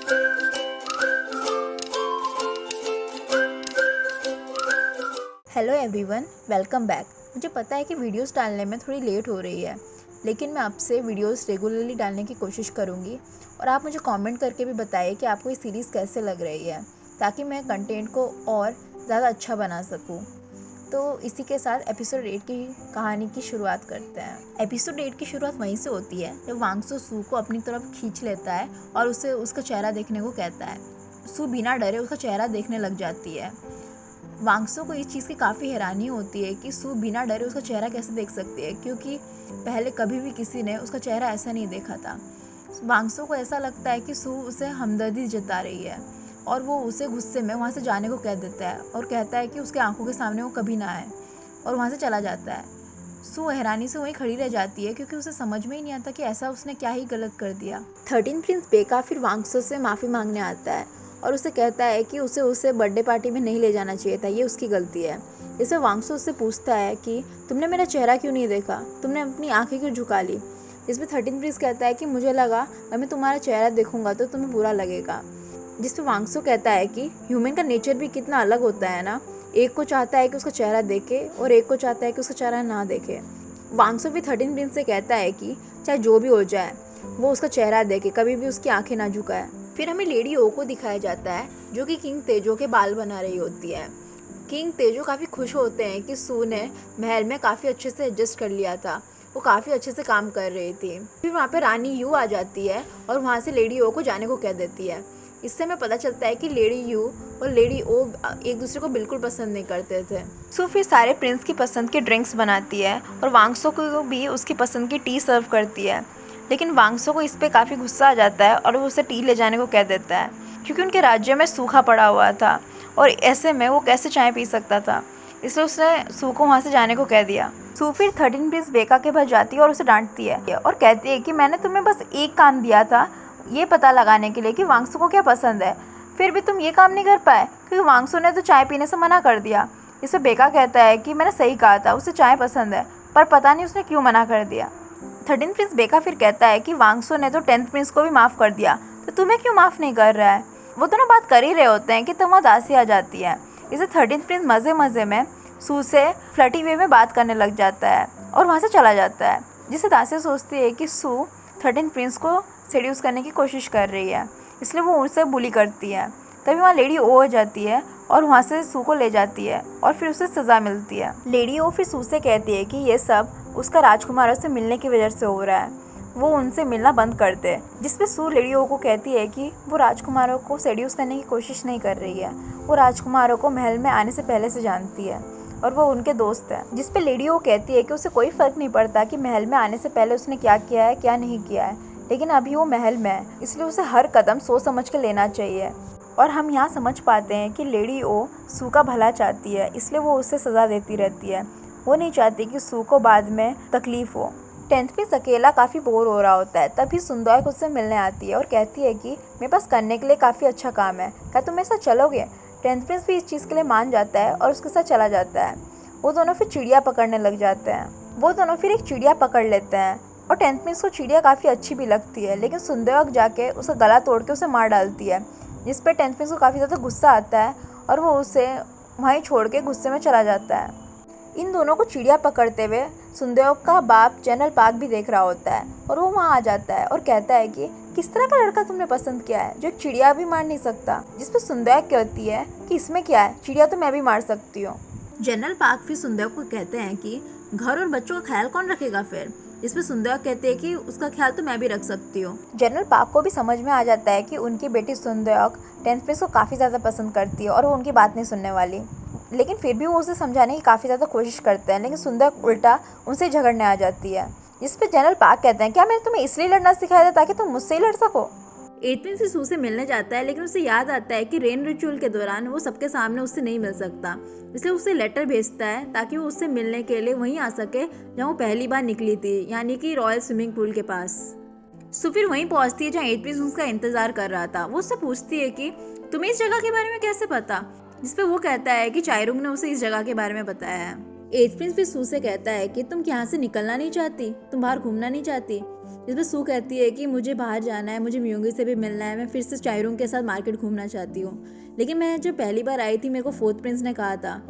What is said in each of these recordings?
Hello everyone, welcome back. मुझे पता है कि वीडियोस डालने में थोड़ी लेट हो रही है, लेकिन मैं अब से वीडियोस रेगुलरली डालने की कोशिश करूँगी। और आप मुझे कमेंट करके भी बताइए कि आपको ये सीरीज़ कैसे लग रही है, ताकि मैं कंटेंट को और ज़्यादा अच्छा बना सकूँ। तो इसी के साथ एपिसोड 8 की कहानी की शुरुआत करते हैं। एपिसोड 8 की शुरुआत वहीं से होती है जब वांगसो सू को अपनी तरफ खींच लेता है और उसे उसका चेहरा देखने को कहता है। सू बिना डरे उसका चेहरा देखने लग जाती है। वांगसो को इस चीज़ की काफ़ी हैरानी होती है कि सू बिना डरे उसका चेहरा कैसे देख सकती है, क्योंकि पहले कभी भी किसी ने उसका चेहरा ऐसा नहीं देखा था। वांगसो को ऐसा लगता है कि सू उसे हमदर्दी जता रही है और वो उसे गुस्से में वहाँ से जाने को कह देता है और कहता है कि उसके आंखों के सामने वो कभी ना आए, और वहाँ से चला जाता है। सू हैरानी से वहीं खड़ी रह जाती है क्योंकि उसे समझ में ही नहीं आता कि ऐसा उसने क्या ही गलत कर दिया। 13 प्रिंस बेका फिर वांगसो से माफ़ी मांगने आता है और उसे कहता है कि उसे बर्थडे पार्टी में नहीं ले जाना चाहिए था, ये उसकी गलती है। इसमें वांगसो उससे पूछता है कि तुमने मेरा चेहरा क्यों नहीं देखा, तुमने अपनी आंखें क्यों झुका ली। इसमें 13 प्रिंस कहता है कि मुझे लगा अगर मैं तुम्हारा चेहरा देखूंगा तो तुम्हें बुरा लगेगा। जिस पे वांगसो कहता है कि ह्यूमन का नेचर भी कितना अलग होता है ना, एक को चाहता है कि उसका चेहरा देखे और एक को चाहता है कि उसका चेहरा ना देखे। वांगसो भी 13 प्रिंस से कहता है कि चाहे जो भी हो जाए वो उसका चेहरा देखे, कभी भी उसकी आंखें ना झुकाए। फिर हमें लेडी ओ को दिखाया जाता है जो कि किंग तेजो के बाल बना रही होती है। किंग तेजो काफ़ी खुश होते हैं कि सू ने महल में काफ़ी अच्छे से एडजस्ट कर लिया था, वो काफ़ी अच्छे से काम कर रही थी। फिर वहाँ पे रानी यू आ जाती है और वहाँ से लेडी ओ को जाने को कह देती है। इससे हमें पता चलता है कि लेडी यू और लेडी ओ एक दूसरे को बिल्कुल पसंद नहीं करते थे। सू फिर सारे प्रिंस की पसंद की ड्रिंक्स बनाती है और वांगसो को भी उसकी पसंद की टी सर्व करती है, लेकिन वांगसो को इस पे काफ़ी गुस्सा आ जाता है और वो उसे टी ले जाने को कह देता है, क्योंकि उनके राज्य में सूखा पड़ा हुआ था और ऐसे में वो कैसे चाय पी सकता था। इसलिए उसने सू को वहाँ से जाने को कह दिया। सू फिर 13 प्रिंस बेका के पास जाती है और उसे डांटती है और कहती है कि मैंने तुम्हें बस एक काम दिया था, ये पता लगाने के लिए कि वांगसो को क्या पसंद है, फिर भी तुम ये काम नहीं कर पाए, क्योंकि वांगसो ने तो चाय पीने से मना कर दिया। इसे बेका कहता है कि मैंने सही कहा था, उसे चाय पसंद है, पर पता नहीं उसने क्यों मना कर दिया। 13 प्रिंस बेका फिर कहता है कि वांगसो ने तो 10th प्रिंस को भी माफ़ कर दिया, तो तुम्हें क्यों माफ़ नहीं कर रहा है। वो दोनों बात कर ही रहे होते हैं कि तब वहाँ दासी आ जाती है। इसे 13th प्रिंस मज़े मज़े में सू से फ्लर्टी वे में बात करने लग जाता है और वहाँ से चला जाता है, जिससे दासी सोचती है कि सू 13th प्रिंस को सेड्यूस करने की कोशिश कर रही है, इसलिए वो उनसे बुली करती है। तभी वहाँ लेडी ओ हो जाती है और वहाँ से सू को ले जाती है और फिर उसे सज़ा मिलती है। लेडी ओ फिर सू से कहती है कि ये सब उसका राजकुमारों से मिलने की वजह से हो रहा है, वो उनसे मिलना बंद कर दे। जिसपे सू लेडी ओ को कहती है कि वो राजकुमारों को सेड्यूस करने की कोशिश नहीं कर रही है, वो राजकुमारों को महल में आने से पहले से जानती है और वो उनके दोस्त है। जिसपे लेडी ओ कहती है कि उसे कोई फ़र्क नहीं पड़ता कि महल में आने से पहले उसने क्या किया है क्या नहीं किया है, लेकिन अभी वो महल में है, इसलिए उसे हर कदम सोच समझ के लेना चाहिए। और हम यहाँ समझ पाते हैं कि लेडी ओ सू का भला चाहती है, इसलिए वो उसे सज़ा देती रहती है। वो नहीं चाहती कि सू को बाद में तकलीफ़ हो। 10th प्रिंस अकेला काफ़ी बोर हो रहा होता है, तभी सुंदर उससे मिलने आती है और कहती है कि मेरे पास करने के लिए काफ़ी अच्छा काम है, क्या तुम मेरे साथ चलोगे। 10th प्रिंस भी इस चीज़ के लिए मान जाता है और उसके साथ चला जाता है। वो दोनों फिर चिड़िया पकड़ने लग जाते हैं। वो दोनों फिर एक चिड़िया पकड़ लेते हैं और 10th प्रिंस को चिड़िया काफ़ी अच्छी भी लगती है, लेकिन सुंदर जाके उसका गला तोड़ के उसे मार डालती है, जिस पर 10th प्रिंस को काफ़ी ज़्यादा गुस्सा आता है और वो उसे वहीं छोड़ के गुस्से में चला जाता है। इन दोनों को चिड़िया पकड़ते हुए सुंदर का बाप जनरल पार्क भी देख रहा होता है और वो वहाँ आ जाता है और कहता है कि किस तरह का लड़का तुमने पसंद किया है जो एक चिड़िया भी मार नहीं सकता। जिस पर सुंदर कहती है कि इसमें क्या है, चिड़िया तो मैं भी मार सकती हूँ। जनरल पार्क फिर सुंदर को कहते हैं कि घर और बच्चों का ख्याल कौन रखेगा फिर। इसमें सुंदर कहते हैं कि उसका ख्याल तो मैं भी रख सकती हूँ। जनरल पार्क को भी समझ में आ जाता है कि उनकी बेटी सुंदर 10th प्रिंस को काफ़ी ज़्यादा पसंद करती है और वो उनकी बात नहीं सुनने वाली, लेकिन फिर भी वो उसे समझाने की काफ़ी ज़्यादा कोशिश करते हैं, लेकिन सुंदर उल्टा उनसे झगड़ने आ जाती है। जिस पे जनरल पार्क कहते हैं क्या मैंने तुम्हें इसलिए लड़ना सिखाया था ताकि तुम मुझसे ही लड़ सको। 8th प्रिंस से सू से मिलने जाता है, लेकिन उसे याद आता है कि रेन रिचुअल के दौरान वो सबके सामने उससे नहीं मिल सकता, इसलिए उसे लेटर भेजता है ताकि वो उससे मिलने के लिए वहीं आ सके जहाँ वो पहली बार निकली थी, यानी कि रॉयल स्विमिंग पूल के पास। सू फिर वहीं पहुंचती है जहाँ 8th प्रिंस उसका इंतजार कर रहा था। वो उससे पूछती है कि तुम्हें इस जगह के बारे में कैसे पता, जिसपे वो कहता है कि चायरुंग ने उसे इस जगह के बारे में बताया है। 8th प्रिंस फिर सू से कहता है कि तुम यहाँ से निकलना नहीं चाहती, तुम बाहर घूमना नहीं चाहती, जिसमें सू कहती है कि मुझे बाहर जाना है, मुझे मियोंगी से भी मिलना है, मैं फिर से चायरोंग के साथ मार्केट घूमना चाहती हूँ। लेकिन मैं जब पहली बार आई थी मेरे को फोर्थ प्रिंस ने कहा था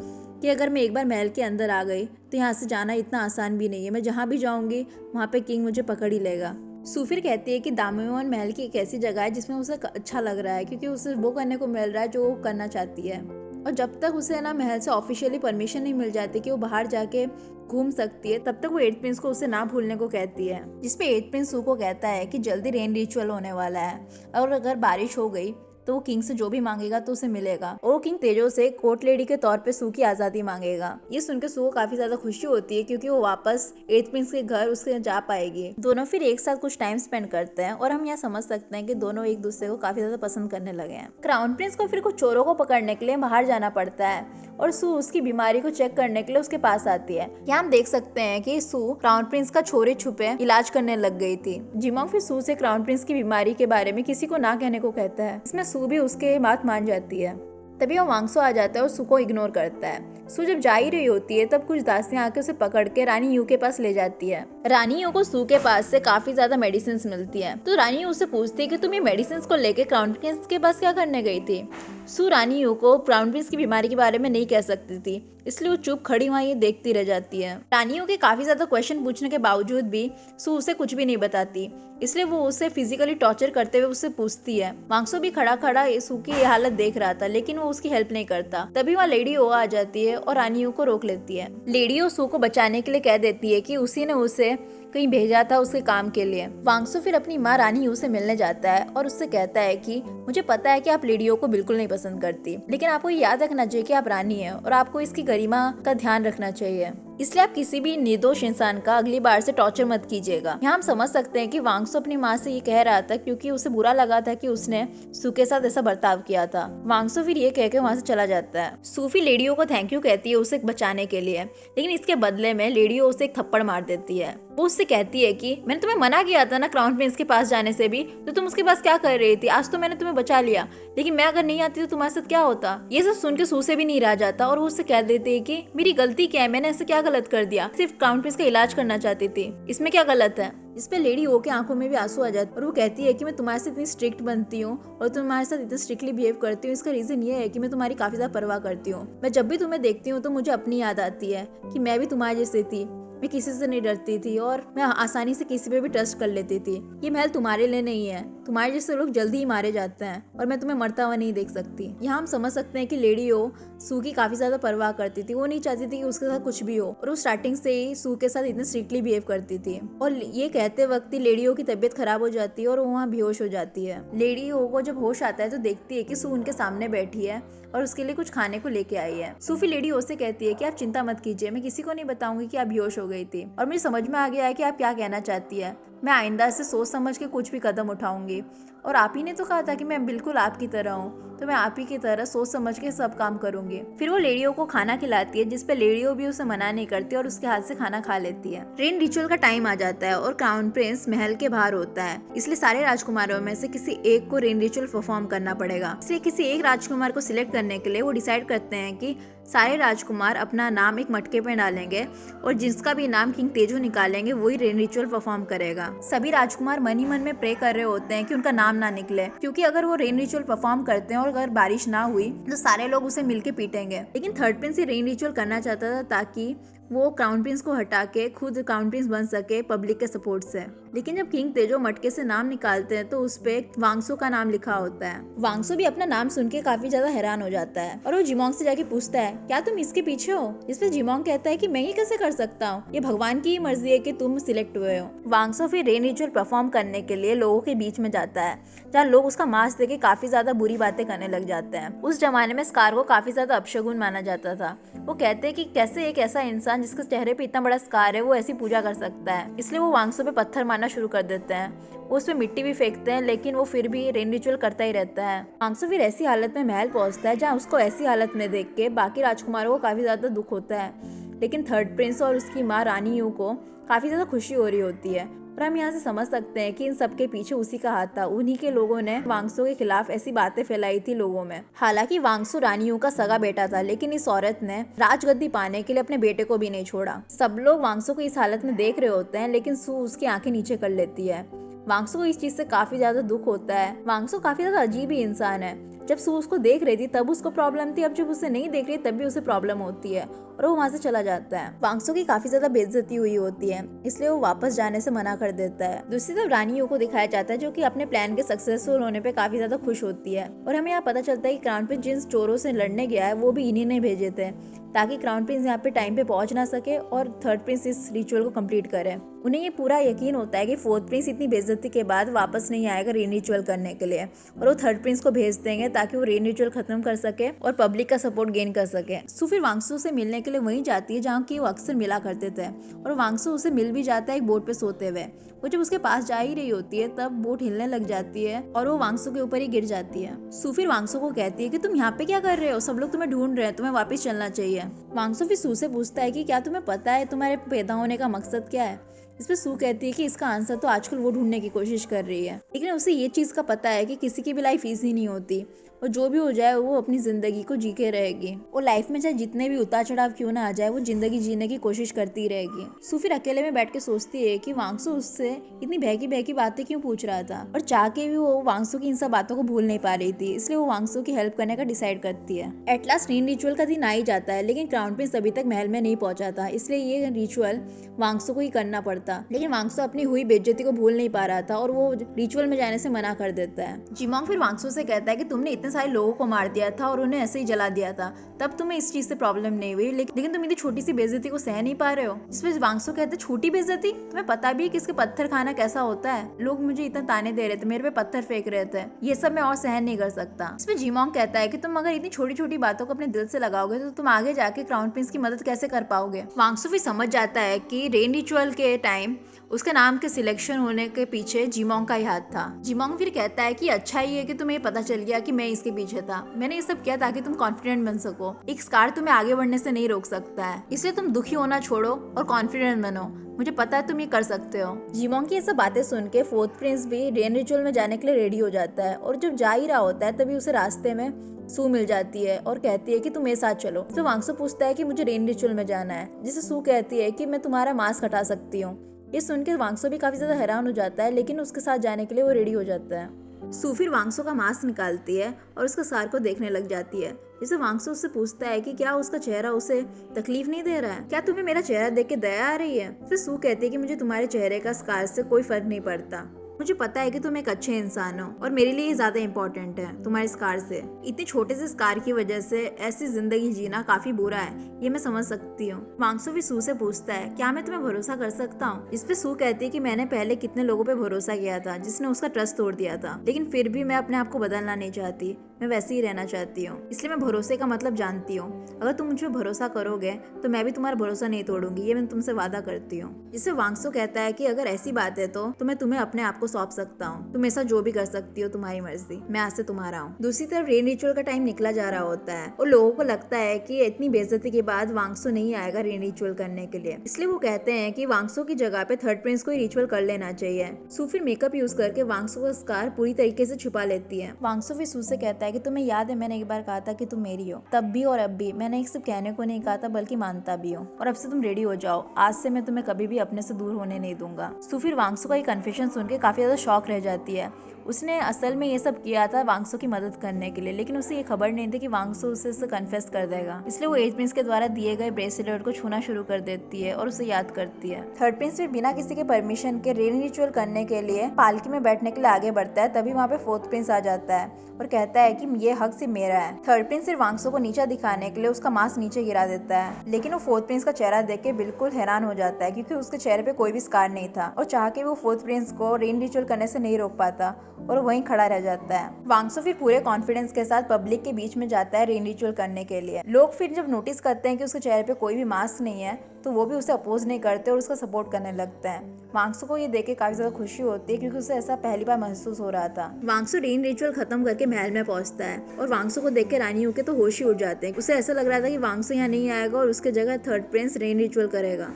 कि अगर मैं एक बार महल के अंदर आ गई तो यहाँ से जाना इतना आसान भी नहीं है, मैं जहाँ भी जाऊँगी वहाँ पे किंग मुझे पकड़ ही लेगा। सू फिर कहती है कि दामोदर महल की एक ऐसी जगह है जिसमें उसे अच्छा लग रहा है क्योंकि उसे वो करने को मिल रहा है जो वो करना चाहती है, और जब तक उसे ना महल से ऑफिशियली परमिशन नहीं मिल जाती कि वो बाहर जाके घूम सकती है तब तक वो एट प्रिंस को उसे ना भूलने को कहती है। जिसपे एट प्रिंस सू को कहता है कि जल्दी रेन रिचुअल होने वाला है और अगर बारिश हो गई तो वो किंग से जो भी मांगेगा तो उसे मिलेगा, और वो किंग तेजो से कोर्ट लेडी के तौर पे सू की आज़ादी मांगेगा। ये सुनकर सू को काफी ज्यादा खुशी होती है क्योंकि वो वापस एट प्रिंस के घर उसके जा पाएगी। दोनों फिर एक साथ कुछ टाइम स्पेंड करते हैं और हम यहाँ समझ सकते हैं कि दोनों एक दूसरे को काफी ज्यादा पसंद करने लगे हैं। क्राउन प्रिंस को फिर कुछ चोरों को पकड़ने के लिए बाहर जाना पड़ता है और सू उसकी बीमारी को चेक करने के लिए उसके पास आती है। यहाँ हम देख सकते हैं कि सू क्राउन प्रिंस का छोरे छुपे इलाज करने लग गई थी। जिमोंग फिर सू से क्राउन प्रिंस की बीमारी के बारे में किसी को ना कहने को कहता है। इसमें सू भी उसके बात मान जाती है। तभी वो वांगसो आ जाता है और सू को इग्नोर करता है। सू जब जा ही रही होती है तब कुछ दासियां आके उसे पकड़ के रानी यू के पास ले जाती है। रानी यू को सू के पास से काफी ज्यादा मेडिसिन मिलती है, तो रानी यू से पूछती है कि तुम ये मेडिसिन को लेके क्राउन प्रिंस के पास क्या करने गई थी। सू रानी यू को क्राउन प्रिंस की बीमारी के बारे में नहीं कह सकती थी, इसलिए वो चुप खड़ी वहाँ ये देखती रह जाती है। रानी यू के काफी ज्यादा क्वेश्चन पूछने के बावजूद भी सू उसे कुछ भी नहीं बताती, इसलिए वो उसे फिजिकली टॉर्चर करते हुए उससे पूछती है। वांगसो भी खड़ा खड़ा सू की ये हालत देख रहा था लेकिन वो उसकी हेल्प नहीं करता। तभी वहाँ लेडी ओ आ जाती है और रानी यू को रोक लेती है। लेडी ओ सू को बचाने के लिए कह देती है कि उसी ने उसे कहीं भेजा था उसके काम के लिए। वांगसो फिर अपनी माँ रानी यू से मिलने जाता है और उससे कहता है कि मुझे पता है कि आप लेडियो को बिल्कुल नहीं पसंद करती, लेकिन आपको याद रखना चाहिए कि आप रानी हैं और आपको इसकी गरिमा का ध्यान रखना चाहिए, इसलिए आप किसी भी निर्दोष इंसान का अगली बार से टॉर्चर मत कीजिएगा। यहाँ हम समझ सकते हैं कि वांगसो अपनी माँ से ये कह रहा था क्योंकि उसे बुरा लगा था कि उसने सू के साथ ऐसा बर्ताव किया था। वांगसो फिर ये कह के वहाँ से चला जाता है। सूफी लेडियो को थैंक यू कहती है उसे बचाने के लिए, लेकिन इसके बदले में लेडियो उसे एक थप्पड़ मार देती है। वो उससे कहती है कि मैंने तुम्हें मना किया था ना क्राउन प्रिंस के पास जाने से भी, तो तुम उसके पास क्या कर रही थी। आज तो मैंने तुम्हें बचा लिया, लेकिन मैं अगर नहीं आती तो तुम्हारे साथ क्या होता। ये सब सुन के सू से भी नहीं रह जाता और वो उससे कह देती है कि मेरी गलती क्या है, मैंने ऐसे क्या गलत कर दिया, सिर्फ क्राउन प्रिंस का इलाज करना चाहती थी, इसमें क्या गलत है। इस पे लेडी ओ के आंखों में भी आंसू आ जाते और वो कहती है कि मैं तुम्हारे से इतनी स्ट्रिक्ट बनती हूँ और तुम्हारे साथ इतनी स्ट्रिक्टली बिहेव करती हूँ, इसका रीजन ये है कि मैं तुम्हारी काफी ज्यादा परवाह करती हूँ। मैं जब भी तुम्हें देखती हूँ तो मुझे अपनी याद आती है कि मैं भी तुम्हारे जैसे थी, मैं किसी से नहीं डरती थी और मैं आसानी से किसी पे भी ट्रस्ट कर लेती थी। ये महल तुम्हारे लिए नहीं है, तुम्हारे जैसे लोग जल्दी ही मारे जाते हैं और मैं तुम्हें मरता हुआ नहीं देख सकती। यहाँ हम समझ सकते हैं कि लेडी ओ सू की काफी ज्यादा परवाह करती थी, वो नहीं चाहती थी कि उसके साथ कुछ भी हो और वो स्टार्टिंग से ही सू के साथ इतने स्ट्रिक्टली बिहेव करती थी। और ये कहते वक्त ही लेडी ओ की तबीयत खराब हो जाती है और वो वहाँ बेहोश हो जाती है। लेडी ओ को जब होश आता है तो देखती है कि सू उनके सामने बैठी है और उसके लिए कुछ खाने को लेके आई है। सूफी लेडी ओ से कहती है कि आप चिंता मत कीजिए, मैं किसी को नहीं बताऊंगी कि आप बेहोश हो गई थी और मुझे समझ में आ गया है कि आप क्या कहना चाहती है। मैं आइंदा से सोच समझ के कुछ भी कदम उठाऊंगी और आप ही ने तो कहा था कि मैं बिल्कुल आपकी तरह हूँ, तो मैं आप ही की तरह सोच समझ के सब काम करूंगी। फिर वो लेडियो को खाना खिलाती है जिसपे लेडियो भी उसे मना नहीं करती और उसके हाथ से खाना खा लेती है। रेन रिचुअल का टाइम आ जाता है और क्राउन प्रिंस महल के बाहर होता है, इसलिए सारे राजकुमारों में से किसी एक को रेन रिचुअल परफॉर्म करना पड़ेगा। इसलिए किसी एक राजकुमार को सिलेक्ट करने के लिए वो डिसाइड करते हैं कि सारे राजकुमार अपना नाम एक मटके पे डालेंगे और जिसका भी नाम किंग तेजो निकालेंगे वही रेन रिचुअल परफॉर्म करेगा। सभी राजकुमार मन ही मन में प्रे कर रहे होते हैं कि उनका नाम ना निकले, क्योंकि अगर वो रेन रिचुअल परफॉर्म करते हैं और अगर बारिश ना हुई तो सारे लोग उसे मिलके पीटेंगे। लेकिन थर्ड प्रिंस ही रेन रिचुअल करना चाहता था ताकि वो क्राउन प्रिंस को हटा के खुद क्राउन प्रिंस बन सके पब्लिक के सपोर्ट से। लेकिन जब किंग तेजो मटके से नाम निकालते हैं तो उस पे वांगसो का नाम लिखा होता है। वांगसो भी अपना नाम सुन के काफी ज्यादा हैरान हो जाता है और वो जिमोंग से जाके पूछता है क्या तुम इसके पीछे हो। इस पे जिमोंग कहता है कि मैं ये कैसे कर सकता हूँ, ये भगवान की मर्जी है कि तुम सिलेक्ट हुए हो। वांगसो फिर रेन रिचुअल परफॉर्म करने के लिए लोगों के बीच में जाता है जहाँ लोग उसका मास्क देके काफी ज्यादा बुरी बातें करने लग जाते हैं। उस जमाने में स्कार को काफी ज्यादा अपशगुन माना जाता था। वो कहते हैं कि कैसे एक ऐसा इंसान जिसके चेहरे पे इतना बड़ा स्कार है वो ऐसी पूजा कर सकता है। इसलिए वो वांगसो पे पत्थर मारना शुरू कर देते हैं, वो उस पे मिट्टी भी फेंकते हैं, लेकिन वो फिर भी रेन रिचुअल करता ही रहता है। वांगसो फिर ऐसी हालत में महल पहुंचता है जहाँ उसको ऐसी हालत में देख के बाकी राजकुमारों को काफी ज्यादा दुख होता है, लेकिन थर्ड प्रिंस और उसकी माँ रानी यू को काफी ज्यादा खुशी हो रही होती है। और हम यहाँ से समझ सकते हैं कि इन सब के पीछे उसी का हाथ था। उन्हीं के लोगों ने वांगसो के खिलाफ ऐसी बातें फैलाई थी लोगों में। हालांकि वांगसो रानियों का सगा बेटा था, लेकिन इस औरत ने राजगद्दी पाने के लिए अपने बेटे को भी नहीं छोड़ा। सब लोग वांगसो को इस हालत में देख रहे होते हैं, लेकिन सू उसकी आंखें नीचे कर लेती है। वांगसो को इस चीज से काफी ज्यादा दुख होता है। वांगसो काफी ज्यादा अजीब ही इंसान है। जब सू उसको देख रही थी तब उसको प्रॉब्लम थी, अब जब उसे नहीं देख रही तब भी उसे प्रॉब्लम होती है और वो वहां से चला जाता है। वांगसो की काफी ज्यादा बेइज्जती हुई होती है, इसलिए वो वापस जाने से मना कर देता है। दूसरी तरफ रानियों को दिखाया जाता है जो कि अपने प्लान के सक्सेसफुल होने पे काफी ज्यादा खुश होती है। और हमें यहाँ पता चलता है कि क्राउन प्रिंस जिन चोरों से लड़ने गया है वो भी इन्हीं ने भेजे थे, ताकि क्राउन प्रिंस यहाँ पे टाइम पे पहुंच ना सके और थर्ड प्रिंस इस रिचुअल को कंप्लीट करे। उन्हें ये पूरा यकीन होता है कि फोर्थ प्रिंस इतनी बेइज्जती के बाद वापस नहीं आएगा रेन रिचुअल करने के लिए, और वो थर्ड प्रिंस को भेज देंगे ताकि वो रेन रिचुअल खत्म कर सके और पब्लिक का सपोर्ट गेन कर सके। सू फिर वांगसू से मिलने के लिए वहीं जाती है जहाँ की वो अक्सर मिला करते थे, और वांगसू उसे मिल भी जाता है एक बोट पे सोते हुए। वो जब उसके पास जा ही रही होती है तब बोट हिलने लग जाती है और वो वांगसू के ऊपर ही गिर जाती है। सू फिर वांगसू को कहती है कि तुम यहाँ पे क्या कर रहे हो, सब लोग तुम्हें ढूंढ रहे हैं, तुम्हें वापस चलना चाहिए। वांगसू फिर सू से पूछता है कि क्या तुम्हें पता है तुम्हारे पैदा होने का मकसद क्या है। इस पे सू कहती है कि इसका आंसर तो आजकल वो ढूंढने की कोशिश कर रही है, लेकिन उसे ये चीज का पता है कि किसी की भी लाइफ इजी नहीं होती और जो भी हो जाए वो अपनी जिंदगी को जी के रहेगी। वो लाइफ में चाहे जितने भी उतार चढ़ाव क्यों ना आ जाए वो जिंदगी जीने की कोशिश करती रहेगी। सू फिर अकेले में बैठ के सोचती है कि वांगसू उससे इतनी बहकी बहकी बातें क्यों पूछ रहा था, और चाह के भी वो वांगसू की इन सब बातों को भूल नहीं पा रही थी, इसलिए वो वांगसू की हेल्प करने का डिसाइड करती है। एट लास्ट रेन रिचुअल का दिन आ ही जाता है, लेकिन क्राउन प्रिंस अभी तक महल में नहीं पहुंचा था, इसलिए ये रिचुअल वांगसू को ही करना पड़ता। लेकिन वांगसू अपनी हुई बेइज्जती को भूल नहीं पा रहा था और वो रिचुअल में जाने से मना कर देता है। जिमोंग फिर वांगसू से कहता है कि तुमने इतने सारे लोगों को मार दिया था और उन्हें ऐसे ही जला दिया था, तब तुम्हें इस चीज से प्रॉब्लम नहीं हुई, लेकिन तुम इतनी छोटी सी बेइज्जती को सह नहीं पा रहे हो। इस पर वांगसू कहते छोटी बेइज्जती, तुम्हें पता भी है कि इसके पत्थर खाना कैसा होता है, लोग मुझे इतना ताने दे रहे थे, मेरे पे पत्थर फेंक रहे थे, ये सब मैं और सहन नहीं कर सकता। इस पर जिमोंग कहता है कि तुम अगर इतनी छोटी छोटी बातों को अपने दिल से लगाओगे तो तुम आगे जाके क्राउन प्रिंस की मदद कैसे कर पाओगे। वांगसू फिर समझ जाता है कि रेन रिचुअल के टाइम उसके नाम के सिलेक्शन होने के पीछे जिमोंग का ही हाथ था। जिमोंग फिर कहता है कि अच्छा ही है कि तुम्हें पता चल गया कि मैं इसके पीछे था, मैंने ये सब किया ताकि तुम कॉन्फिडेंट बन सको, एक स्कार तुम्हें आगे बढ़ने से नहीं रोक सकता है, इसलिए तुम दुखी होना छोड़ो और कॉन्फिडेंट बनो, मुझे पता है तुम ये कर सकते हो। जिमोंग की ये सब बातें सुन के फोर्थ प्रिंस भी रेन रिचुअल में जाने के लिए रेडी हो जाता है, और जब जा ही रहा होता है तभी उसे रास्ते में सू मिल जाती है और कहती है कि तुम मेरे साथ चलो। तो वांगसू पूछता है कि मुझे रेन रिचुअल में जाना है, जिसे सू कहती है कि मैं तुम्हारा मास्क हटा सकती हूँ। ये सुन के वांगसू भी काफी ज्यादा हैरान हो जाता है, लेकिन उसके साथ जाने के लिए वो रेडी हो जाता है। सू फिर वांगसू का मास्क निकालती है और उसका सार को देखने लग जाती है, जिसे वांगसू उससे पूछता है कि क्या उसका चेहरा उसे तकलीफ नहीं दे रहा है, क्या तुम्हें मेरा चेहरा देख के दया आ रही है। फिर सू कहती है कि मुझे तुम्हारे चेहरे का स्कार से कोई फर्क नहीं पड़ता, मुझे पता है कि तुम एक अच्छे इंसान हो और मेरे लिए ज्यादा इम्पोर्टेंट है तुम्हारे स्कार से। इतने छोटे से स्कार की वजह से ऐसी जिंदगी जीना काफी बुरा है, ये मैं समझ सकती हूँ। वांगसू भी सू से पूछता है क्या मैं तुम्हें भरोसा कर सकता हूँ। इस पे सू कहती है कि मैंने पहले कितने लोगों पे भरोसा किया था जिसने उसका ट्रस्ट तोड़ दिया था, लेकिन फिर भी मैं अपने आप को बदलना नहीं चाहती, मैं वैसे ही रहना चाहती हूँ, इसलिए मैं भरोसे का मतलब जानती हूँ। अगर तुम मुझ पर भरोसा करोगे तो मैं भी तुम्हारा भरोसा नहीं तोड़ूंगी, ये मैं तुमसे वादा करती हूँ। जिससे वांगसू कहता है कि अगर ऐसी बात है तो मैं तुम्हें अपने आप को सौंप सकता हूँ, तुम ऐसा जो भी कर सकती हो तुम्हारी मर्जी, मैं आज से तुम्हारा हूँ। दूसरी तरफ रेन रिचुअल का टाइम निकला जा रहा होता है और लोगों को लगता है कि इतनी बेइज्जती के बाद वांगसू नहीं आएगा रेन रिचुअल करने के लिए, इसलिए वो कहते हैं कि वांगसू की जगह पे थर्ड प्रिंस को ही रिचुअल कर लेना चाहिए। सू फिर मेकअप यूज करके वांगसू का स्कार पूरी तरीके से छुपा लेती है। वांगसू फिर सू से कहता है कि तुम्हें याद है मैंने एक बार कहा था कि तुम मेरी हो, तब भी और अब भी मैंने एक सिर्फ कहने को नहीं कहा था बल्कि मानता भी हूँ, और अब से तुम रेडी हो जाओ, आज से मैं तुम्हें कभी भी अपने से दूर होने नहीं दूंगा। सू फिर वांगसू का ये कन्फेशन सुन के काफी ज्यादा शॉक रह जाती है। उसने असल में ये सब किया था वांगसू की मदद करने के लिए, लेकिन उसे ये खबर नहीं थी कि वांगसू उसे कन्फेस कर देगा, इसलिए वो एज प्रिंस के द्वारा दिए गए ब्रेसलेट को छूना शुरू कर देती है और उसे याद करती है। थर्ड प्रिंस फिर बिना किसी के परमिशन के रेन रिचुअल करने के लिए पालकी में बैठने के लिए आगे बढ़ता है, तभी वहाँ पे फोर्थ प्रिंस आ जाता है और कहता है कि ये हक सिर्फ मेरा है। थर्ड प्रिंस सिर्फ वांगसू को नीचा दिखाने के लिए उसका मास्क नीचे गिरा देता है, लेकिन वो फोर्थ प्रिंस का चेहरा देख के बिल्कुल हैरान हो जाता है क्योंकि उसके चेहरे पे कोई भी स्कार नहीं था, और चाह के वो फोर्थ प्रिंस को रेन रिचुअल करने से नहीं रोक पाता और वहीं खड़ा रह जाता है। वांगसू फिर पूरे कॉन्फिडेंस के साथ पब्लिक के बीच में जाता है रेन रिचुअल करने के लिए। लोग फिर जब नोटिस करते हैं कि उसके चेहरे पे कोई भी मास्क नहीं है तो वो भी उसे अपोज नहीं करते और उसका सपोर्ट करने लगते हैं। वांगसू को ये देख के काफी ज्यादा खुशी होती है क्योंकि उसे ऐसा पहली बार महसूस हो रहा था। वांगसू रेन रिचुअल खत्म करके महल में पहुंचता है और वांगसू को देख के रानियों के तो होश ही उड़ जाते हैं। उसे ऐसा लग रहा था कि वांगसू यहाँ नहीं आएगा और उसके जगह थर्ड प्रिंस रेन रिचुअल करेगा।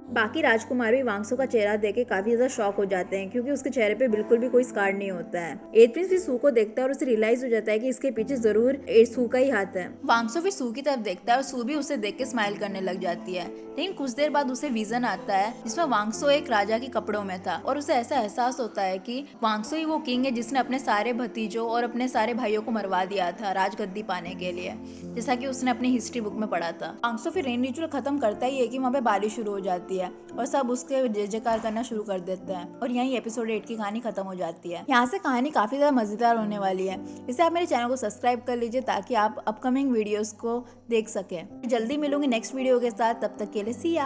बाकी राजकुमार भी वांगसो का चेहरा देख के काफी ज्यादा शॉक हो जाते हैं क्योंकि उसके चेहरे पे बिल्कुल भी कोई स्कार नहीं होता है। एट प्रिंस भी सू को देखता है और उसे रियलाइज हो जाता है कि इसके पीछे जरूर सू का ही हाथ है। वांगसो फिर सू की तरफ देखता है और सू भी उसे देख के स्माइल करने लग जाती है। लेकिन कुछ देर बाद उसे विजन आता है जिसमें वांगसो एक राजा के कपड़ों में था और उसे ऐसा एहसास होता है कि वांगसो ही वो किंग है जिसने अपने सारे भतीजों और अपने सारे भाइयों को मरवा दिया था राजगद्दी पाने के लिए, जैसा कि उसने अपनी हिस्ट्री बुक में पढ़ा था। वांगसो फिर रेन रिचुअल खत्म करता ही है कि वहाँ पे बारिश शुरू हो जाती है और सब उसके जय जयकार करना शुरू कर देते हैं और यहीं एपिसोड 8 की कहानी खत्म हो जाती है। यहाँ से कहानी काफी ज्यादा मजेदार होने वाली है, इसलिए आप मेरे चैनल को सब्सक्राइब कर लीजिए ताकि आप अपकमिंग वीडियोस को देख सकें। जल्दी मिलूंगी नेक्स्ट वीडियो के साथ, तब तक के लिए सिया।